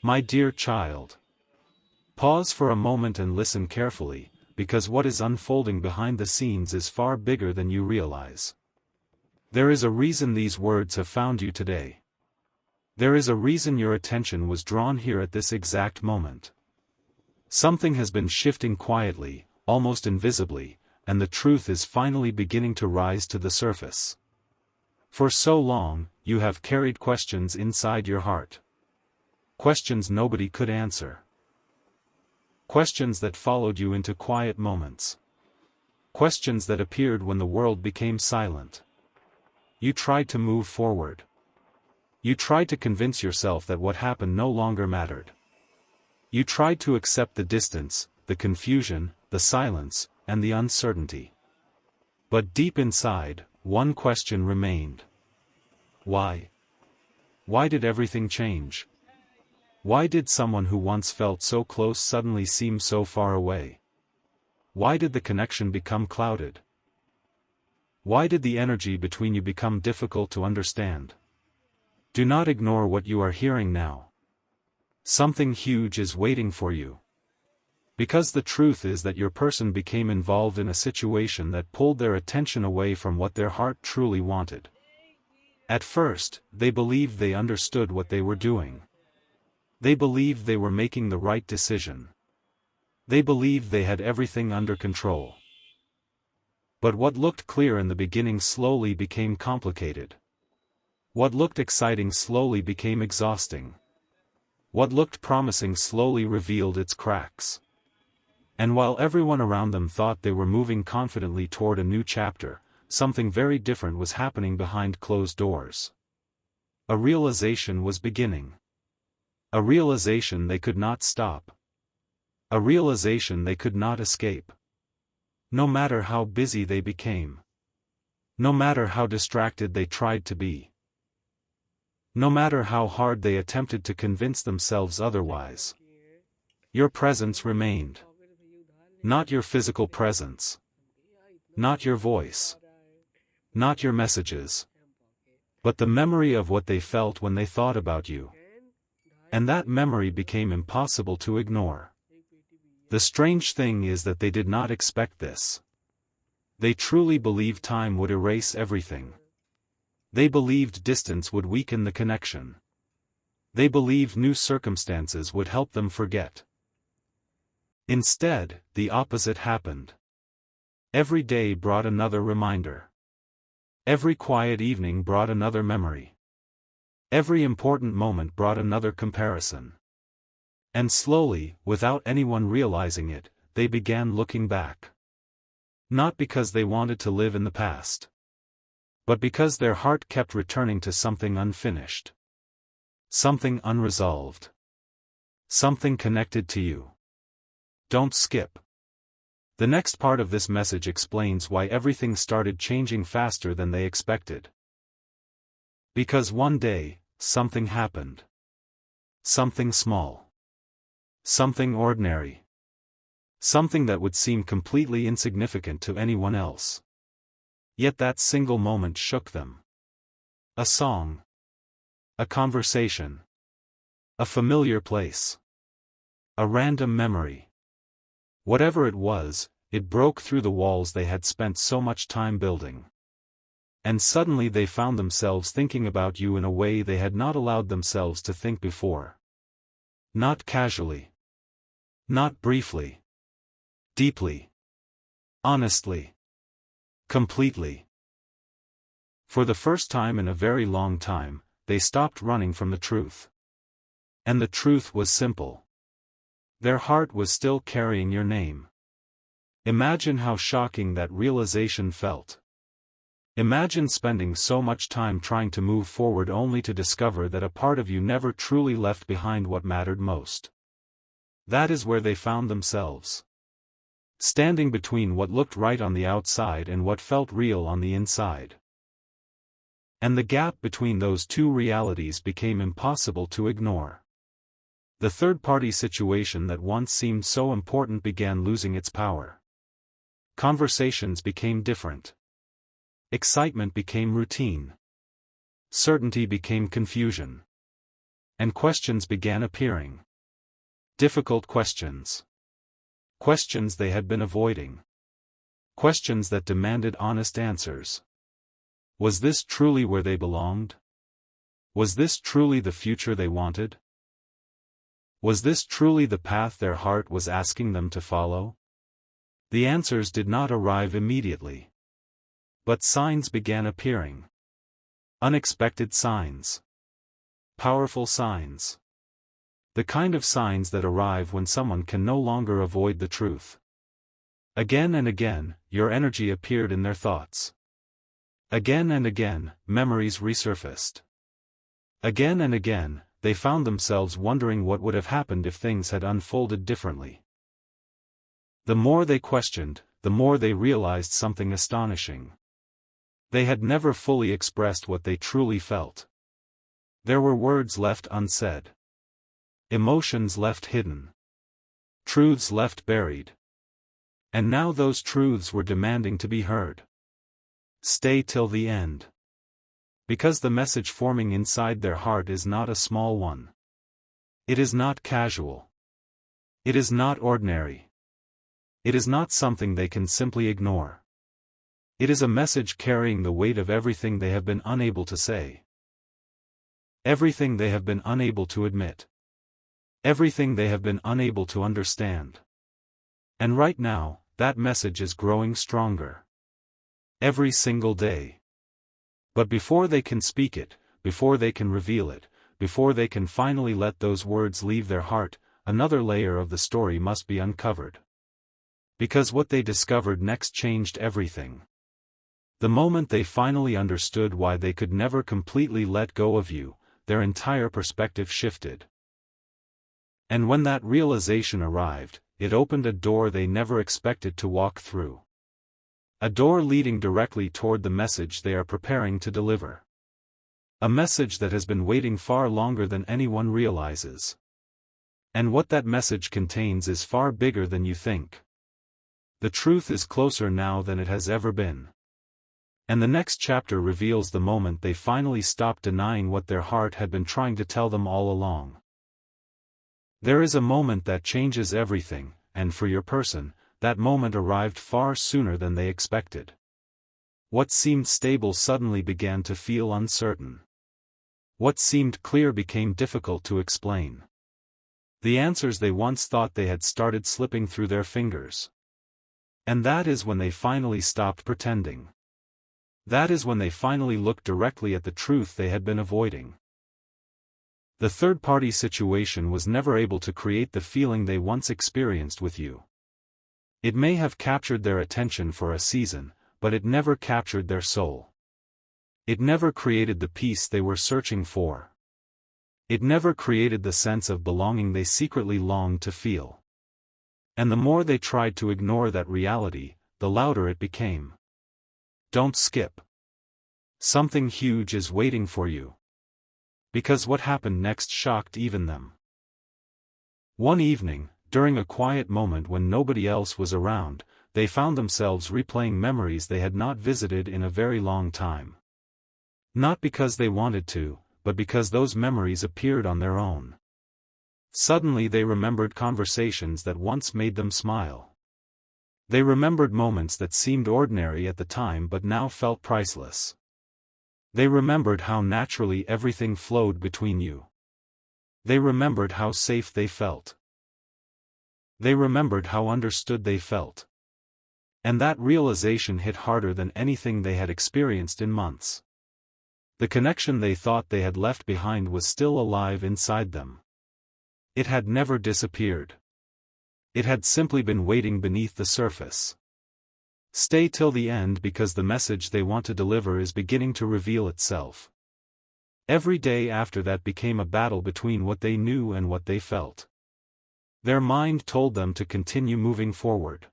My dear child. Pause for a moment and listen carefully, because what is unfolding behind the scenes is far bigger than you realize. There is a reason these words have found you today. There is a reason your attention was drawn here at this exact moment. Something has been shifting quietly, almost invisibly, and the truth is finally beginning to rise to the surface. For so long, you have carried questions inside your heart. Questions nobody could answer. Questions that followed you into quiet moments. Questions that appeared when the world became silent. You tried to move forward. You tried to convince yourself that what happened no longer mattered. You tried to accept the distance, the confusion, the silence, and the uncertainty. But deep inside, one question remained. Why? Why did everything change? Why did someone who once felt so close suddenly seem so far away? Why did the connection become clouded? Why did the energy between you become difficult to understand? Do not ignore what you are hearing now. Something huge is waiting for you. Because the truth is that your person became involved in a situation that pulled their attention away from what their heart truly wanted. At first, they believed they understood what they were doing. They believed they were making the right decision. They believed they had everything under control. But what looked clear in the beginning slowly became complicated. What looked exciting slowly became exhausting. What looked promising slowly revealed its cracks. And while everyone around them thought they were moving confidently toward a new chapter, something very different was happening behind closed doors. A realization was beginning. A realization they could not stop. A realization they could not escape. No matter how busy they became. No matter how distracted they tried to be. No matter how hard they attempted to convince themselves otherwise. Your presence remained. Not your physical presence. Not your voice. Not your messages. But the memory of what they felt when they thought about you. And that memory became impossible to ignore. The strange thing is that they did not expect this. They truly believed time would erase everything. They believed distance would weaken the connection. They believed new circumstances would help them forget. Instead, the opposite happened. Every day brought another reminder. Every quiet evening brought another memory. Every important moment brought another comparison. And slowly, without anyone realizing it, they began looking back. Not because they wanted to live in the past. But because their heart kept returning to something unfinished. Something unresolved. Something connected to you. Don't skip. The next part of this message explains why everything started changing faster than they expected. Because one day, something happened. Something small. Something ordinary. Something that would seem completely insignificant to anyone else. Yet that single moment shook them. A song. A conversation. A familiar place. A random memory. Whatever it was, it broke through the walls they had spent so much time building. And suddenly they found themselves thinking about you in a way they had not allowed themselves to think before. Not casually. Not briefly. Deeply. Honestly. Completely. For the first time in a very long time, they stopped running from the truth. And the truth was simple. Their heart was still carrying your name. Imagine how shocking that realization felt. Imagine spending so much time trying to move forward only to discover that a part of you never truly left behind what mattered most. That is where they found themselves. Standing between what looked right on the outside and what felt real on the inside. And the gap between those two realities became impossible to ignore. The third-party situation that once seemed so important began losing its power. Conversations became different. Excitement became routine. Certainty became confusion. And questions began appearing. Difficult questions. Questions they had been avoiding. Questions that demanded honest answers. Was this truly where they belonged? Was this truly the future they wanted? Was this truly the path their heart was asking them to follow? The answers did not arrive immediately. But signs began appearing. Unexpected signs. Powerful signs. The kind of signs that arrive when someone can no longer avoid the truth. Again and again, your energy appeared in their thoughts. Again and again, memories resurfaced. Again and again, they found themselves wondering what would have happened if things had unfolded differently. The more they questioned, the more they realized something astonishing. They had never fully expressed what they truly felt. There were words left unsaid. Emotions left hidden. Truths left buried. And now those truths were demanding to be heard. Stay till the end. Because the message forming inside their heart is not a small one. It is not casual. It is not ordinary. It is not something they can simply ignore. It is a message carrying the weight of everything they have been unable to say. Everything they have been unable to admit. Everything they have been unable to understand. And right now, that message is growing stronger. Every single day. But before they can speak it, before they can reveal it, before they can finally let those words leave their heart, another layer of the story must be uncovered. Because what they discovered next changed everything. The moment they finally understood why they could never completely let go of you, their entire perspective shifted. And when that realization arrived, it opened a door they never expected to walk through. A door leading directly toward the message they are preparing to deliver. A message that has been waiting far longer than anyone realizes. And what that message contains is far bigger than you think. The truth is closer now than it has ever been. And the next chapter reveals the moment they finally stopped denying what their heart had been trying to tell them all along. There is a moment that changes everything, and for your person, that moment arrived far sooner than they expected. What seemed stable suddenly began to feel uncertain. What seemed clear became difficult to explain. The answers they once thought they had started slipping through their fingers. And that is when they finally stopped pretending. That is when they finally looked directly at the truth they had been avoiding. The third-party situation was never able to create the feeling they once experienced with you. It may have captured their attention for a season, but it never captured their soul. It never created the peace they were searching for. It never created the sense of belonging they secretly longed to feel. And the more they tried to ignore that reality, the louder it became. Don't skip. Something huge is waiting for you. Because what happened next shocked even them. One evening, during a quiet moment when nobody else was around, they found themselves replaying memories they had not visited in a very long time. Not because they wanted to, but because those memories appeared on their own. Suddenly they remembered conversations that once made them smile. They remembered moments that seemed ordinary at the time but now felt priceless. They remembered how naturally everything flowed between you. They remembered how safe they felt. They remembered how understood they felt. And that realization hit harder than anything they had experienced in months. The connection they thought they had left behind was still alive inside them. It had never disappeared. It had simply been waiting beneath the surface. Stay till the end because the message they want to deliver is beginning to reveal itself. Every day after that became a battle between what they knew and what they felt. Their mind told them to continue moving forward.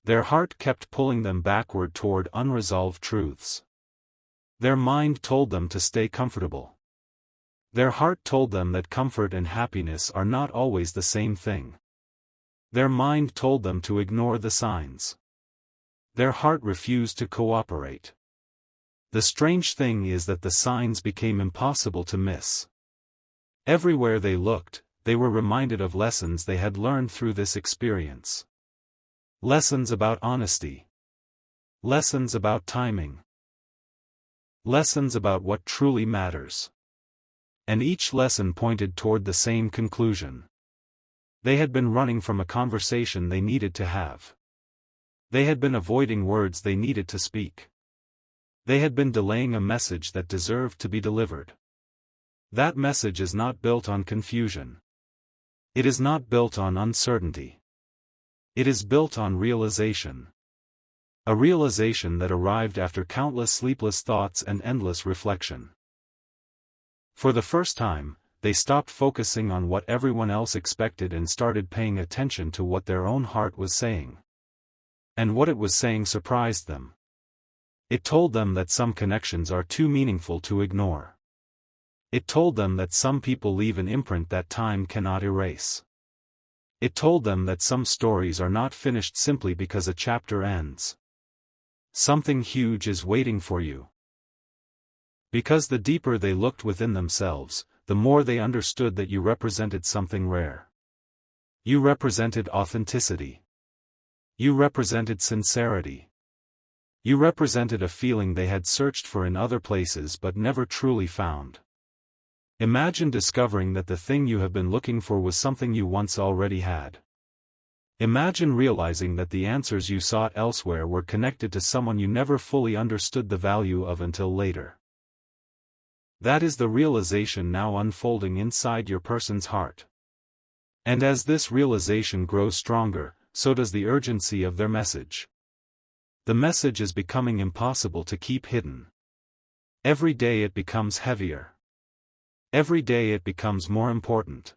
Their heart kept pulling them backward toward unresolved truths. Their mind told them to stay comfortable. Their heart told them that comfort and happiness are not always the same thing. Their mind told them to ignore the signs. Their heart refused to cooperate. The strange thing is that the signs became impossible to miss. Everywhere they looked, they were reminded of lessons they had learned through this experience. Lessons about honesty. Lessons about timing. Lessons about what truly matters. And each lesson pointed toward the same conclusion. They had been running from a conversation they needed to have. They had been avoiding words they needed to speak. They had been delaying a message that deserved to be delivered. That message is not built on confusion. It is not built on uncertainty. It is built on realization. A realization that arrived after countless sleepless thoughts and endless reflection. For the first time, they stopped focusing on what everyone else expected and started paying attention to what their own heart was saying. And what it was saying surprised them. It told them that some connections are too meaningful to ignore. It told them that some people leave an imprint that time cannot erase. It told them that some stories are not finished simply because a chapter ends. Something huge is waiting for you. Because the deeper they looked within themselves, the more they understood that you represented something rare. You represented authenticity. You represented sincerity. You represented a feeling they had searched for in other places but never truly found. Imagine discovering that the thing you have been looking for was something you once already had. Imagine realizing that the answers you sought elsewhere were connected to someone you never fully understood the value of until later. That is the realization now unfolding inside your person's heart. And as this realization grows stronger, so does the urgency of their message. The message is becoming impossible to keep hidden. Every day it becomes heavier. Every day it becomes more important.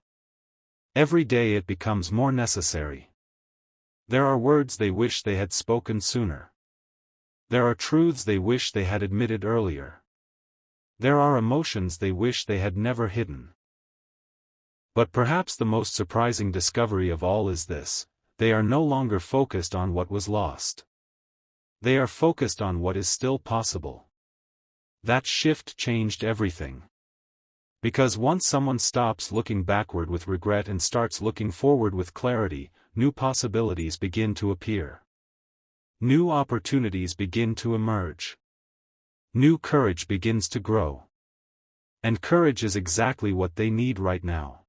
Every day it becomes more necessary. There are words they wish they had spoken sooner. There are truths they wish they had admitted earlier. There are emotions they wish they had never hidden. But perhaps the most surprising discovery of all is this: they are no longer focused on what was lost. They are focused on what is still possible. That shift changed everything. Because once someone stops looking backward with regret and starts looking forward with clarity, new possibilities begin to appear. New opportunities begin to emerge. New courage begins to grow. And courage is exactly what they need right now.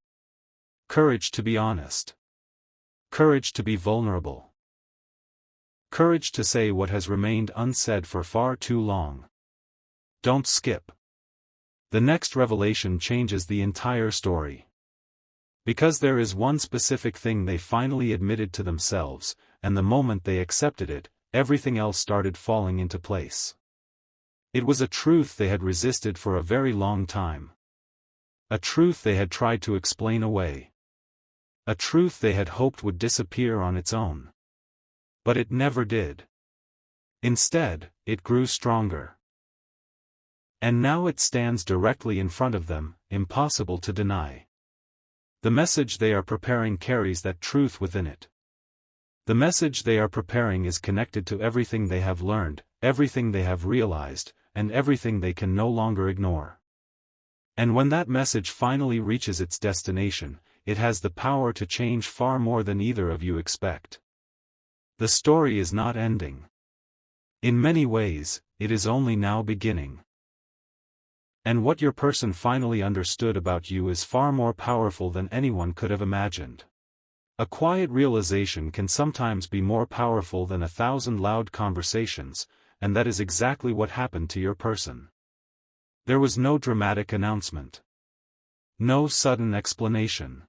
Courage to be honest. Courage to be vulnerable. Courage to say what has remained unsaid for far too long. Don't skip. The next revelation changes the entire story. Because there is one specific thing they finally admitted to themselves, and the moment they accepted it, everything else started falling into place. It was a truth they had resisted for a very long time. A truth they had tried to explain away. A truth they had hoped would disappear on its own. But it never did. Instead, it grew stronger. And now it stands directly in front of them, impossible to deny. The message they are preparing carries that truth within it. The message they are preparing is connected to everything they have learned, everything they have realized, and everything they can no longer ignore. And when that message finally reaches its destination, it has the power to change far more than either of you expect. The story is not ending. In many ways, it is only now beginning. And what your person finally understood about you is far more powerful than anyone could have imagined. A quiet realization can sometimes be more powerful than 1,000 loud conversations, and that is exactly what happened to your person. There was no dramatic announcement. No sudden explanation.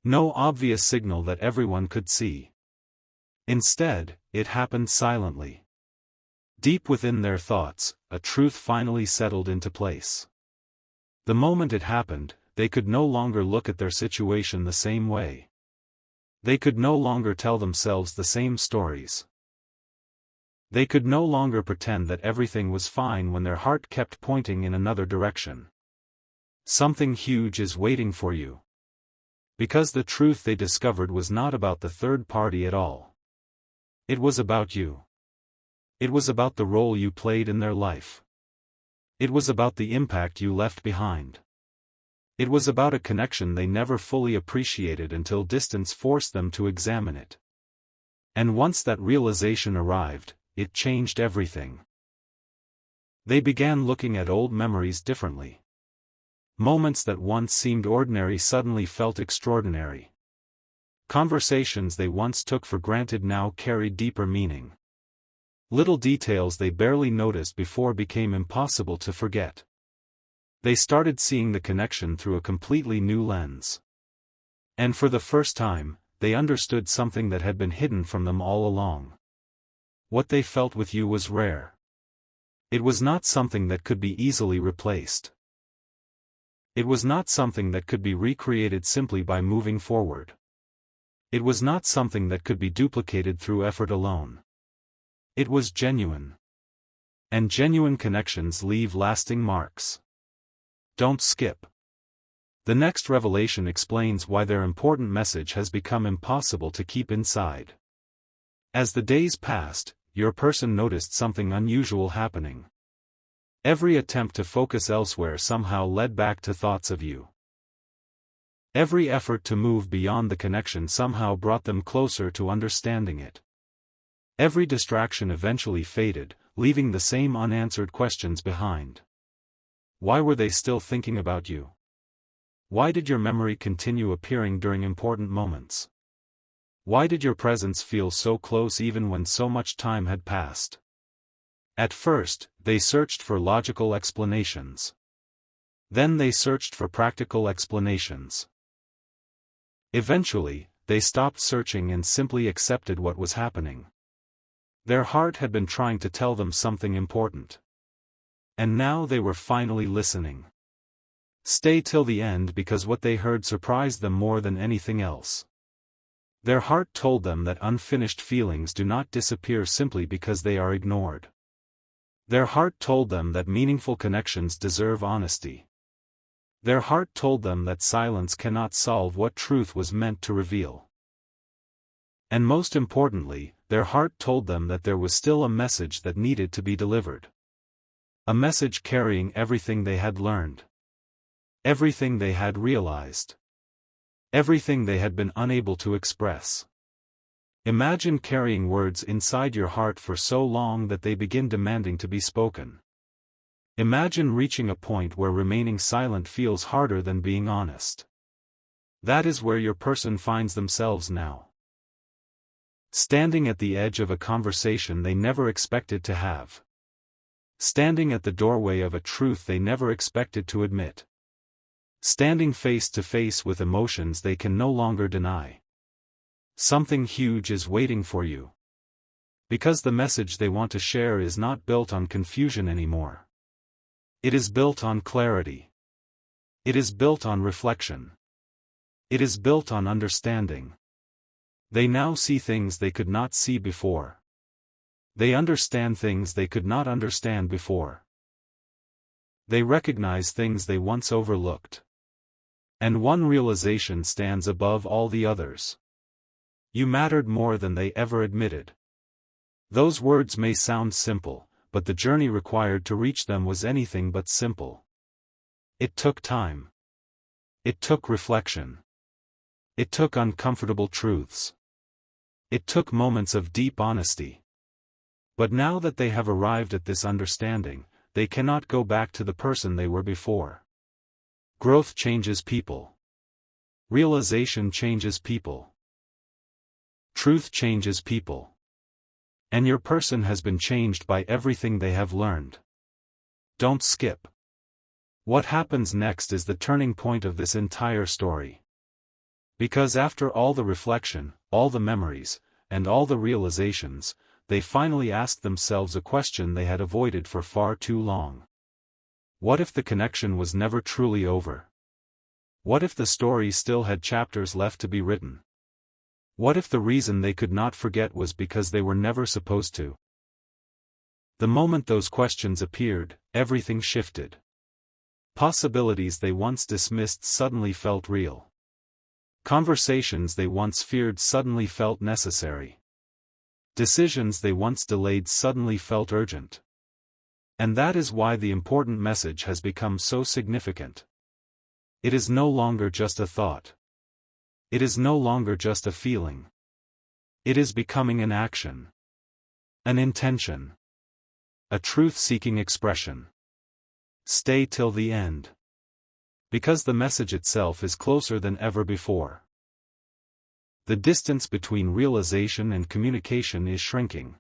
No obvious signal that everyone could see. Instead, it happened silently. Deep within their thoughts, a truth finally settled into place. The moment it happened, they could no longer look at their situation the same way. They could no longer tell themselves the same stories. They could no longer pretend that everything was fine when their heart kept pointing in another direction. Something huge is waiting for you. Because the truth they discovered was not about the third party at all. It was about you. It was about the role you played in their life. It was about the impact you left behind. It was about a connection they never fully appreciated until distance forced them to examine it. And once that realization arrived, it changed everything. They began looking at old memories differently. Moments that once seemed ordinary suddenly felt extraordinary. Conversations they once took for granted now carried deeper meaning. Little details they barely noticed before became impossible to forget. They started seeing the connection through a completely new lens. And for the first time, they understood something that had been hidden from them all along. What they felt with you was rare. It was not something that could be easily replaced. It was not something that could be recreated simply by moving forward. It was not something that could be duplicated through effort alone. It was genuine. And genuine connections leave lasting marks. Don't skip. The next revelation explains why their important message has become impossible to keep inside. As the days passed, your person noticed something unusual happening. Every attempt to focus elsewhere somehow led back to thoughts of you. Every effort to move beyond the connection somehow brought them closer to understanding it. Every distraction eventually faded, leaving the same unanswered questions behind. Why were they still thinking about you? Why did your memory continue appearing during important moments? Why did your presence feel so close even when so much time had passed? At first, they searched for logical explanations. Then they searched for practical explanations. Eventually, they stopped searching and simply accepted what was happening. Their heart had been trying to tell them something important. And now they were finally listening. Stay till the end because what they heard surprised them more than anything else. Their heart told them that unfinished feelings do not disappear simply because they are ignored. Their heart told them that meaningful connections deserve honesty. Their heart told them that silence cannot solve what truth was meant to reveal. And most importantly, their heart told them that there was still a message that needed to be delivered. A message carrying everything they had learned. Everything they had realized. Everything they had been unable to express. Imagine carrying words inside your heart for so long that they begin demanding to be spoken. Imagine reaching a point where remaining silent feels harder than being honest. That is where your person finds themselves now. Standing at the edge of a conversation they never expected to have. Standing at the doorway of a truth they never expected to admit. Standing face to face with emotions they can no longer deny. Something huge is waiting for you. Because the message they want to share is not built on confusion anymore. It is built on clarity. It is built on reflection. It is built on understanding. They now see things they could not see before. They understand things they could not understand before. They recognize things they once overlooked. And one realization stands above all the others. You mattered more than they ever admitted. Those words may sound simple, but the journey required to reach them was anything but simple. It took time. It took reflection. It took uncomfortable truths. It took moments of deep honesty. But now that they have arrived at this understanding, they cannot go back to the person they were before. Growth changes people. Realization changes people. Truth changes people. And your person has been changed by everything they have learned. Don't skip. What happens next is the turning point of this entire story. Because after all the reflection, all the memories, and all the realizations, they finally asked themselves a question they had avoided for far too long. What if the connection was never truly over? What if the story still had chapters left to be written? What if the reason they could not forget was because they were never supposed to? The moment those questions appeared, everything shifted. Possibilities they once dismissed suddenly felt real. Conversations they once feared suddenly felt necessary. Decisions they once delayed suddenly felt urgent. And that is why the important message has become so significant. It is no longer just a thought. It is no longer just a feeling. It is becoming an action. An intention. A truth-seeking expression. Stay till the end. Because the message itself is closer than ever before. The distance between realization and communication is shrinking.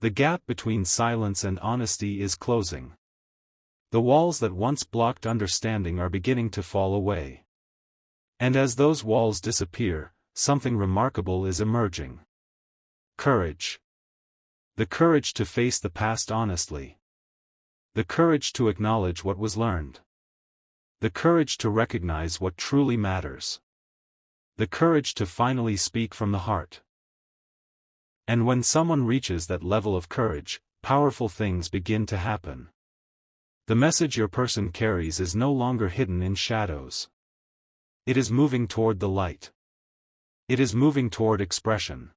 The gap between silence and honesty is closing. The walls that once blocked understanding are beginning to fall away. And as those walls disappear, something remarkable is emerging. Courage. The courage to face the past honestly. The courage to acknowledge what was learned. The courage to recognize what truly matters. The courage to finally speak from the heart. And when someone reaches that level of courage, powerful things begin to happen. The message your person carries is no longer hidden in shadows. It is moving toward the light. It is moving toward expression.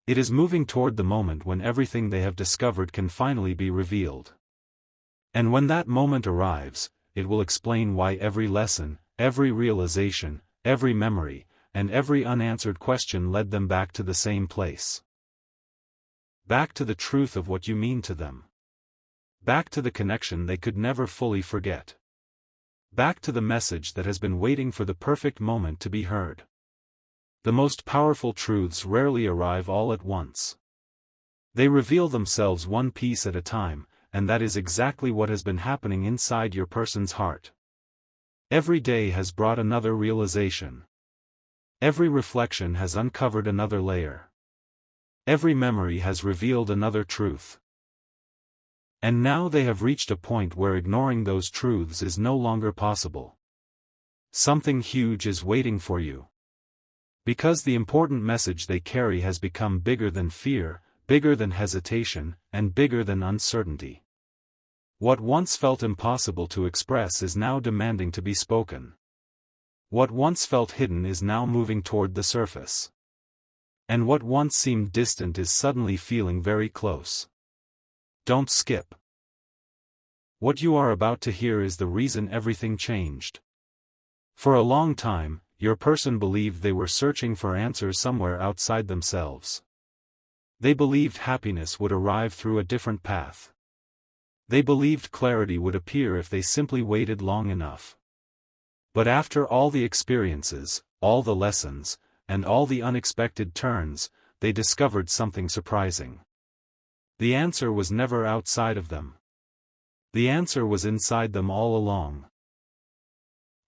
It is moving toward the moment when everything they have discovered can finally be revealed. And when that moment arrives, it will explain why every lesson, every realization, every memory, and every unanswered question led them back to the same place. Back to the truth of what you mean to them. Back to the connection they could never fully forget. Back to the message that has been waiting for the perfect moment to be heard. The most powerful truths rarely arrive all at once. They reveal themselves one piece at a time, and that is exactly what has been happening inside your person's heart. Every day has brought another realization. Every reflection has uncovered another layer. Every memory has revealed another truth. And now they have reached a point where ignoring those truths is no longer possible. Something huge is waiting for you. Because the important message they carry has become bigger than fear, bigger than hesitation, and bigger than uncertainty. What once felt impossible to express is now demanding to be spoken. What once felt hidden is now moving toward the surface. And what once seemed distant is suddenly feeling very close. Don't skip. What you are about to hear is the reason everything changed. For a long time, your person believed they were searching for answers somewhere outside themselves. They believed happiness would arrive through a different path. They believed clarity would appear if they simply waited long enough. But after all the experiences, all the lessons, and all the unexpected turns, they discovered something surprising. The answer was never outside of them. The answer was inside them all along.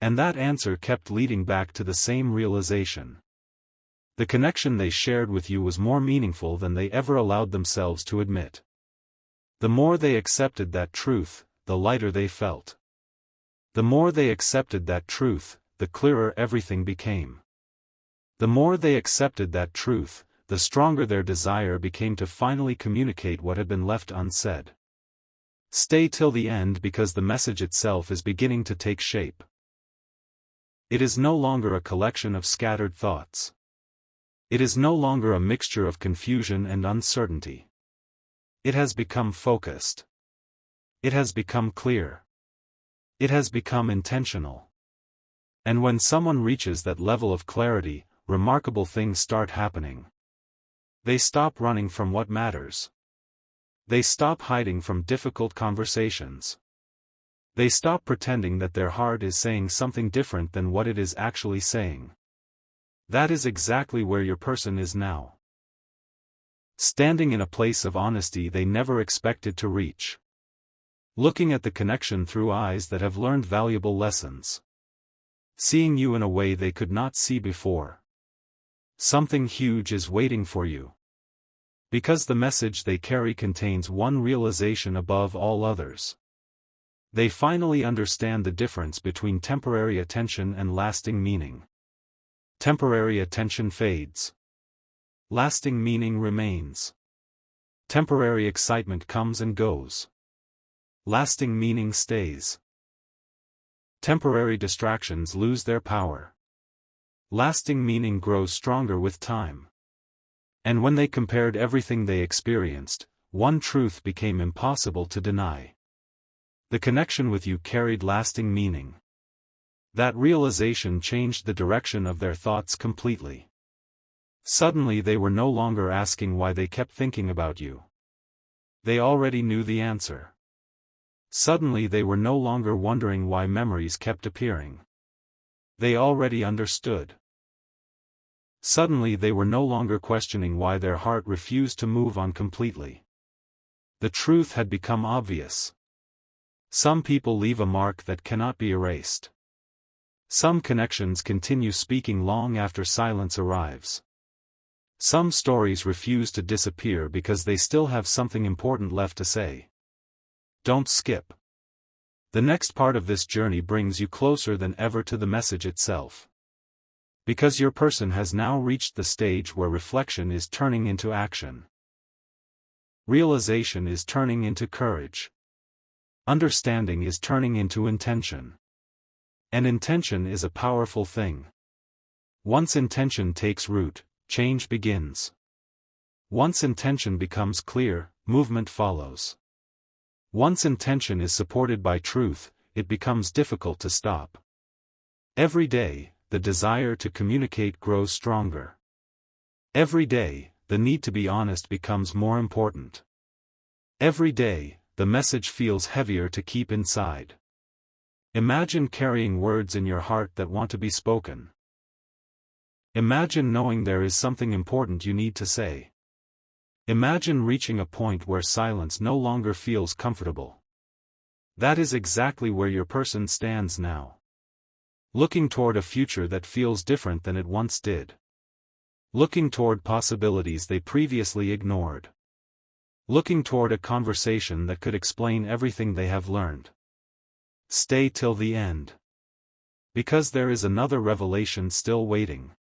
And that answer kept leading back to the same realization. The connection they shared with you was more meaningful than they ever allowed themselves to admit. The more they accepted that truth, the lighter they felt. The more they accepted that truth, the clearer everything became. The more they accepted that truth, the stronger their desire became to finally communicate what had been left unsaid. Stay till the end because the message itself is beginning to take shape. It is no longer a collection of scattered thoughts. It is no longer a mixture of confusion and uncertainty. It has become focused. It has become clear. It has become intentional. And when someone reaches that level of clarity, remarkable things start happening. They stop running from what matters. They stop hiding from difficult conversations. They stop pretending that their heart is saying something different than what it is actually saying. That is exactly where your person is now. Standing in a place of honesty they never expected to reach. Looking at the connection through eyes that have learned valuable lessons. Seeing you in a way they could not see before. Something huge is waiting for you. Because the message they carry contains one realization above all others. They finally understand the difference between temporary attention and lasting meaning. Temporary attention fades. Lasting meaning remains. Temporary excitement comes and goes. Lasting meaning stays. Temporary distractions lose their power. Lasting meaning grows stronger with time. And when they compared everything they experienced, one truth became impossible to deny. The connection with you carried lasting meaning. That realization changed the direction of their thoughts completely. Suddenly they were no longer asking why they kept thinking about you. They already knew the answer. Suddenly they were no longer wondering why memories kept appearing. They already understood. Suddenly they were no longer questioning why their heart refused to move on completely. The truth had become obvious. Some people leave a mark that cannot be erased. Some connections continue speaking long after silence arrives. Some stories refuse to disappear because they still have something important left to say. Don't skip. The next part of this journey brings you closer than ever to the message itself. Because your person has now reached the stage where reflection is turning into action. Realization is turning into courage. Understanding is turning into intention. And intention is a powerful thing. Once intention takes root, change begins. Once intention becomes clear, movement follows. Once intention is supported by truth, it becomes difficult to stop. Every day, the desire to communicate grows stronger. Every day, the need to be honest becomes more important. Every day, the message feels heavier to keep inside. Imagine carrying words in your heart that want to be spoken. Imagine knowing there is something important you need to say. Imagine reaching a point where silence no longer feels comfortable. That is exactly where your person stands now. Looking toward a future that feels different than it once did. Looking toward possibilities they previously ignored. Looking toward a conversation that could explain everything they have learned. Stay till the end. Because there is another revelation still waiting.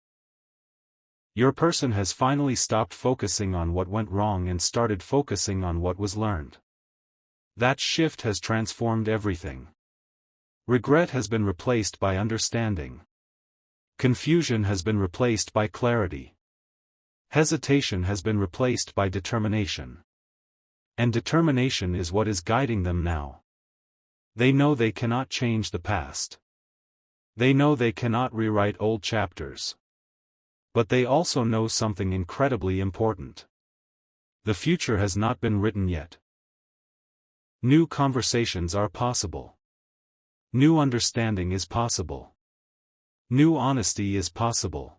Your person has finally stopped focusing on what went wrong and started focusing on what was learned. That shift has transformed everything. Regret has been replaced by understanding. Confusion has been replaced by clarity. Hesitation has been replaced by determination. And determination is what is guiding them now. They know they cannot change the past. They know they cannot rewrite old chapters. But they also know something incredibly important. The future has not been written yet. New conversations are possible. New understanding is possible. New honesty is possible.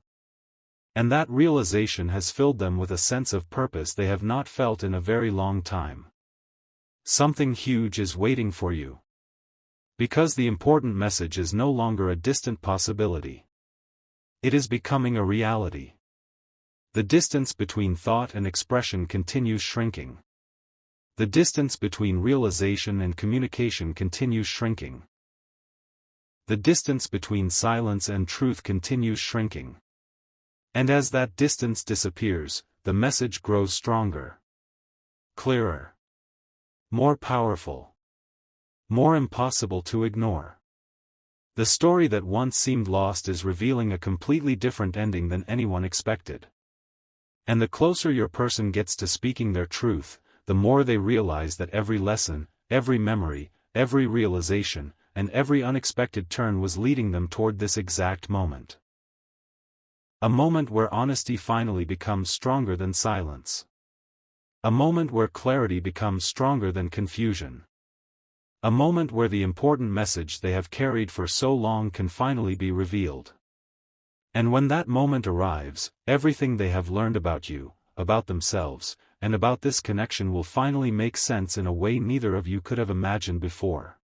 And that realization has filled them with a sense of purpose they have not felt in a very long time. Something huge is waiting for you. Because the important message is no longer a distant possibility. It is becoming a reality. The distance between thought and expression continues shrinking. The distance between realization and communication continues shrinking. The distance between silence and truth continues shrinking. And as that distance disappears, the message grows stronger. Clearer. More powerful. More impossible to ignore. The story that once seemed lost is revealing a completely different ending than anyone expected. And the closer your person gets to speaking their truth, the more they realize that every lesson, every memory, every realization, and every unexpected turn was leading them toward this exact moment. A moment where honesty finally becomes stronger than silence. A moment where clarity becomes stronger than confusion. A moment where the important message they have carried for so long can finally be revealed. And when that moment arrives, everything they have learned about you, about themselves, and about this connection will finally make sense in a way neither of you could have imagined before.